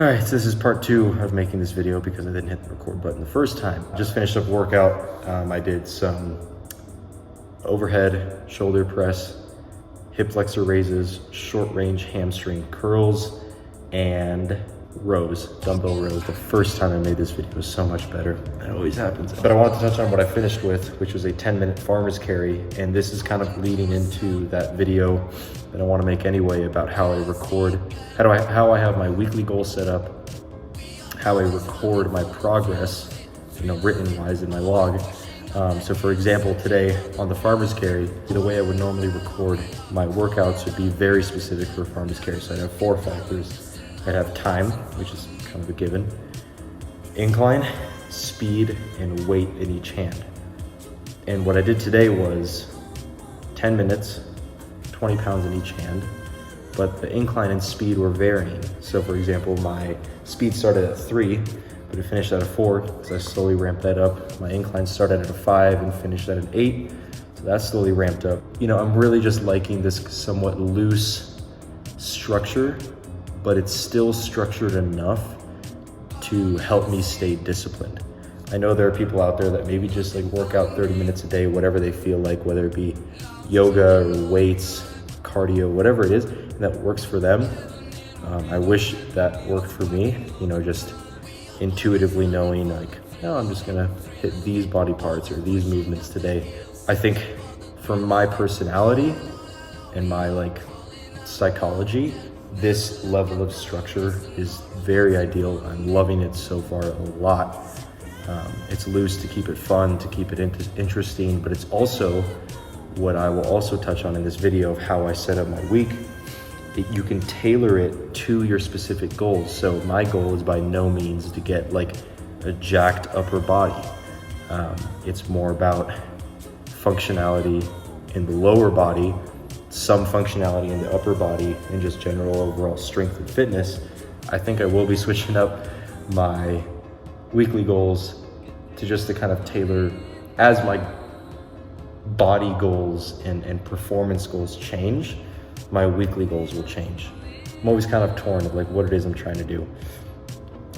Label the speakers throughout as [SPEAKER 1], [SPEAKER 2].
[SPEAKER 1] All right, so this is part 2 of making this video because I didn't hit the record button the first time. Just finished up workout. I did some overhead shoulder press, hip flexor raises, short range hamstring curls, and rows, dumbbell rows. The first time I made this video was so much better. That always happens. But I wanted to touch on what I finished with, which was a 10-minute farmer's carry. And this is kind of leading into that video that I want to make anyway about how I record, how I have my weekly goal set up, how I record my progress, written wise in my log. So for example, today on the farmer's carry, the way I would normally record my workouts would be very specific for a farmer's carry. So I'd have 4 factors. I'd have time, which is kind of a given, incline, speed, and weight in each hand. And what I did today was 10 minutes, 20 pounds in each hand, but the incline and speed were varying. So for example, my speed started at 3, but it finished at a 4, so I slowly ramped that up. My incline started at a 5 and finished at an 8, so that slowly ramped up. I'm really just liking this somewhat loose structure, but it's still structured enough to help me stay disciplined. I know there are people out there that maybe just work out 30 minutes a day, whatever they feel like, whether it be yoga or weights, cardio, whatever it is, and that works for them. I wish that worked for me, just intuitively knowing I'm just gonna hit these body parts or these movements today. I think for my personality and my psychology, this level of structure is very ideal. I'm loving it so far a lot. It's loose to keep it fun, to keep it interesting, but it's also what I will also touch on in this video of how I set up my week. You can tailor it to your specific goals. So my goal is by no means to get a jacked upper body. It's more about functionality in the lower body, some functionality in the upper body, and just general overall strength and fitness. I think I will be switching up my weekly goals to kind of tailor as my body goals and performance goals change, my weekly goals will change. I'm always kind of torn of what it is I'm trying to do.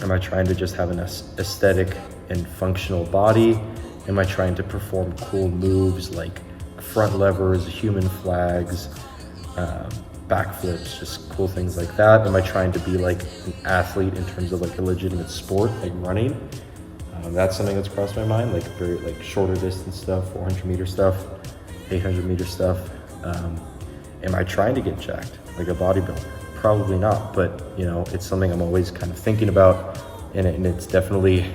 [SPEAKER 1] Am I trying to just have an aesthetic and functional body? Am I trying to perform cool moves like front levers, human flags, backflips, just cool things like that? Am I trying to be an athlete in terms of a legitimate sport, like running? That's something that's crossed my mind, very shorter distance stuff, 400 meter stuff, 800 meter stuff. Am I trying to get jacked like a bodybuilder? Probably not, but it's something I'm always kind of thinking about, and it's definitely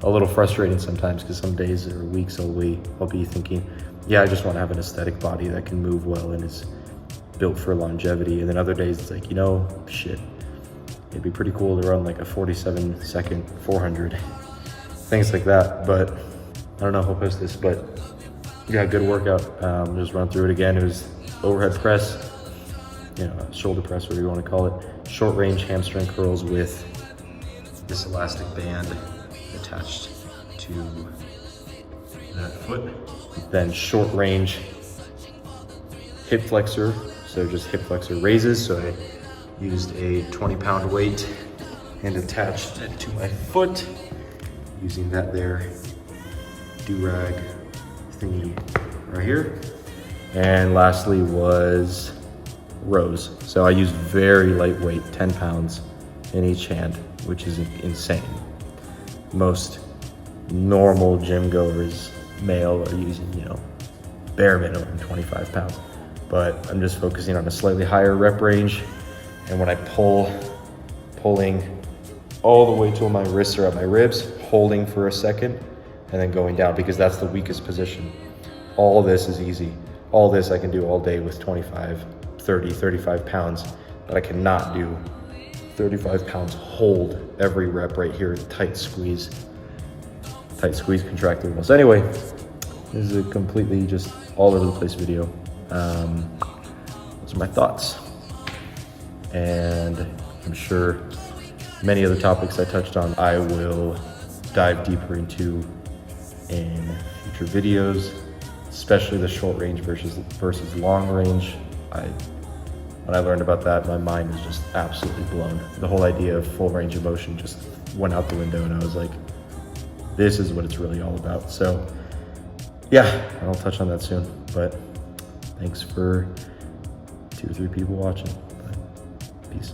[SPEAKER 1] a little frustrating sometimes because some days or weeks I'll be thinking, yeah, I just want to have an aesthetic body that can move well and is built for longevity. And then other days it's shit, it'd be pretty cool to run a 47-second 400, things like that. But I don't know if I'll post this, but yeah, good workout. Just run through it again. It was overhead press, shoulder press, whatever you want to call it, short range hamstring curls with this elastic band attached to that foot. Then short range hip flexor, so just hip flexor raises. So I used a 20-pound weight and attached it to my foot, using that there do-rag thingy right here. And lastly was rows. So I used very lightweight, 10 pounds in each hand, which is insane. Most normal gym goers, male, are using, bare minimum 25 pounds. But I'm just focusing on a slightly higher rep range. And when I pulling all the way till my wrists are at my ribs, holding for a second, and then going down, because that's the weakest position. All this is easy. All this I can do all day with 25, 30, 35 pounds, but I cannot do 35 pounds hold every rep right here, tight squeeze, contract intervals. Anyway, this is a completely just all over the place video. Those are my thoughts. And I'm sure many other topics I touched on, I will dive deeper into in future videos, especially the short range versus long range. I when I learned about that, my mind was just absolutely blown. The whole idea of full range of motion just went out the window, and I was like, this is what it's really all about. So yeah, I'll touch on that soon, but thanks for 2 or 3 people watching. Peace.